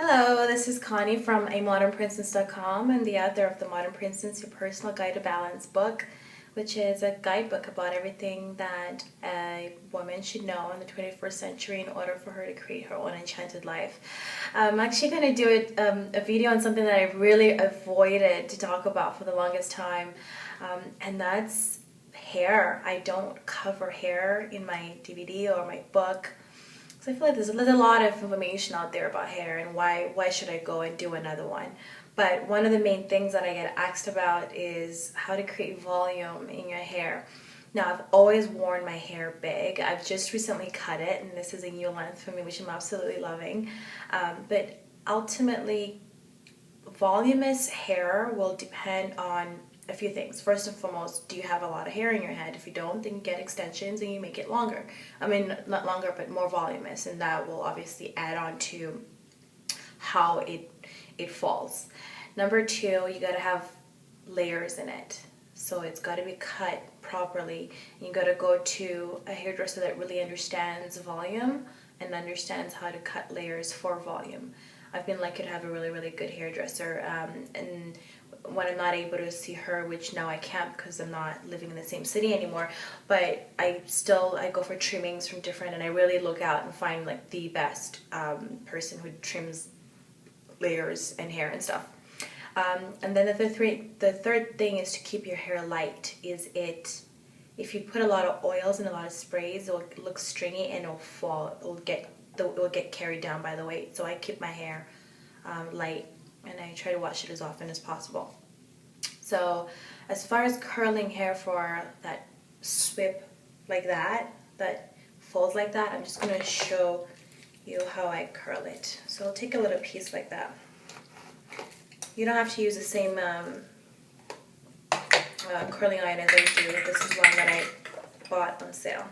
Hello, this is Connie from amodernprincess.com and the author of The Modern Princess, Your Personal Guide to Balance book, which is a guidebook about everything that a woman should know in the 21st century in order for her to create her own enchanted life. I'm actually going to do a video on something that I really avoided to talk about for the longest time, and that's hair. I don't cover hair in my DVD or my book. So I feel like there's a lot of information out there about hair and why should I go and do another one. But one of the main things that I get asked about is how to create volume in your hair. Now, I've always worn my hair big. I've just recently cut it, and this is a new length for me, which I'm absolutely loving. But ultimately, voluminous hair will depend on a few things. First and foremost, do you have a lot of hair in your head? If you don't, then you get extensions and you make it longer. I mean, not longer, but more voluminous, and that will obviously add on to how it falls. Number two, you gotta have layers in it. So it's gotta be cut properly. You gotta go to a hairdresser that really understands volume and understands how to cut layers for volume. I've been lucky to have a really, really good hairdresser, and when I'm not able to see her, which now I can't because I'm not living in the same city anymore, but I go for trimmings from different, and I really look out and find like the best person who trims layers and hair and stuff. And then the third thing is to keep your hair light. If you put a lot of oils and a lot of sprays, it'll look stringy and it'll fall. It will get carried down by the weight. So I keep my hair light, and I try to wash it as often as possible. So as far as curling hair for that swip like that folds like that, I'm just going to show you how I curl it. So I'll take a little piece like that. You don't have to use the same curling iron as I do. This is one that I bought on sale.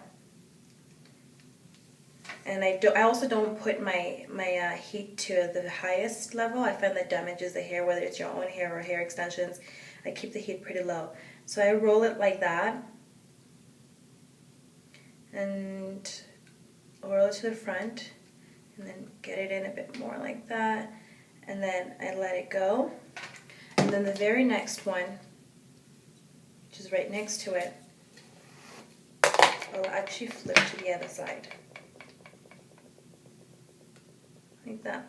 And I also don't put my heat to the highest level. I find that damages the hair, whether it's your own hair or hair extensions. I keep the heat pretty low. So I roll it like that and roll it to the front, and then get it in a bit more like that, and then I let it go. And then the very next one, which is right next to it, I'll actually flip to the other side. Like that.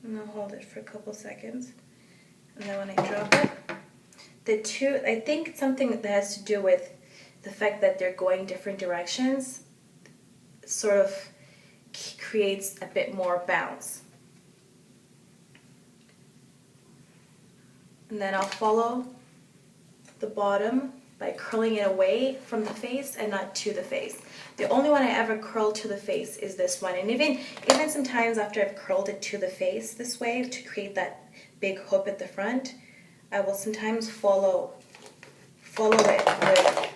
And I'll hold it for a couple seconds. And then when I drop it, I think it's something that has to do with the fact that they're going different directions, sort of creates a bit more bounce. And then I'll follow the bottom by curling it away from the face and not to the face. The only one I ever curl to the face is this one. And even sometimes after I've curled it to the face this way to create that big hoop at the front, I will sometimes follow it with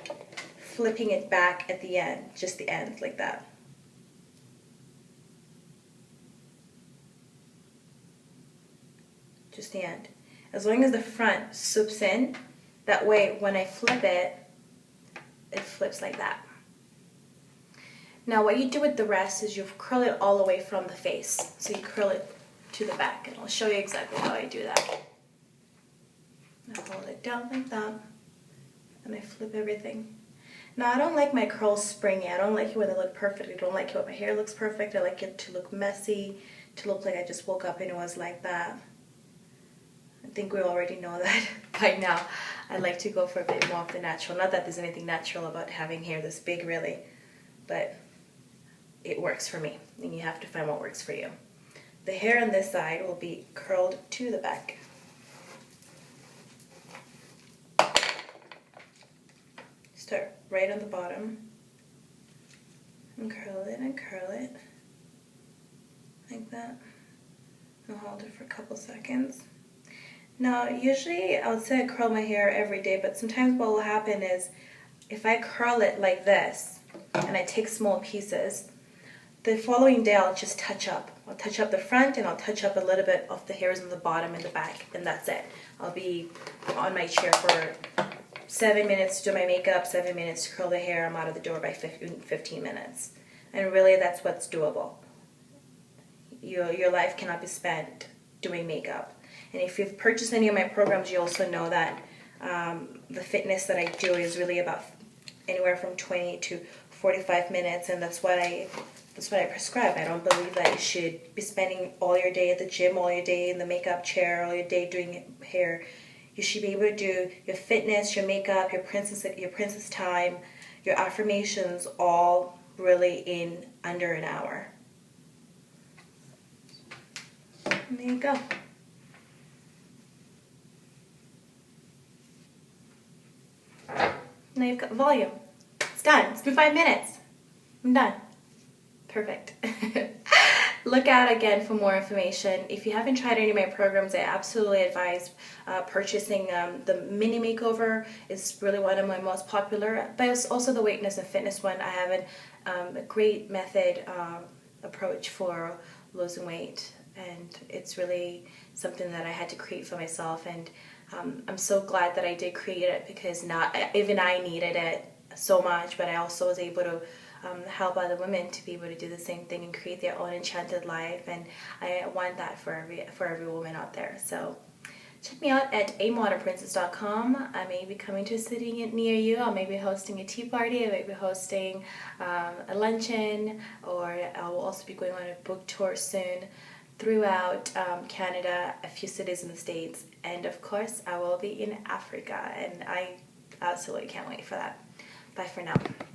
flipping it back at the end, just the end, like that. Just the end. As long as the front swoops in, that way when I flip it, it flips like that. Now what you do with the rest is you curl it all the way from the face. So you curl it to the back, and I'll show you exactly how I do that. I hold it down like that, and I flip everything. Now I don't like my curls springy. I don't like it when they look perfect. I don't like it when my hair looks perfect. I like it to look messy, to look like I just woke up and it was like that. I think we already know that by now. I like to go for a bit more of the natural. Not that there's anything natural about having hair this big, really, but it works for me, and you have to find what works for you. The hair on this side will be curled to the back. Start right on the bottom and curl it like that. I'll hold it for a couple seconds. Now, usually I would say I curl my hair every day, but sometimes what will happen is if I curl it like this and I take small pieces, the following day I'll just touch up. I'll touch up the front and I'll touch up a little bit of the hairs on the bottom and the back, and that's it. I'll be on my chair for 7 minutes to do my makeup, 7 minutes to curl the hair. I'm out of the door by 15 minutes. And really, that's what's doable. Your life cannot be spent doing makeup. And if you've purchased any of my programs, you also know that the fitness that I do is really about anywhere from 20 to 45 minutes, and that's what I prescribe. I don't believe that you should be spending all your day at the gym, all your day in the makeup chair, all your day doing hair. You should be able to do your fitness, your makeup, your princess time, your affirmations, all really in under an hour. And there you go. Now you've got volume. It's done. It's been 5 minutes. I'm done. Perfect. Look out again for more information. If you haven't tried any of my programs, I absolutely advise purchasing the mini makeover. Is really one of my most popular, but it's also the weightness and fitness one. I have a great method approach for losing weight, and it's really something that I had to create for myself, and I'm so glad that I did create it, because not even I needed it so much, but I also was able to help other women to be able to do the same thing and create their own enchanted life, and I want that for every woman out there. So check me out at amodernprincess.com. I may be coming to a city near you. I may be hosting a tea party. I may be hosting a luncheon, or I will also be going on a book tour soon throughout Canada, a few cities in the States, and of course I will be in Africa, and I absolutely can't wait for that. Bye for now.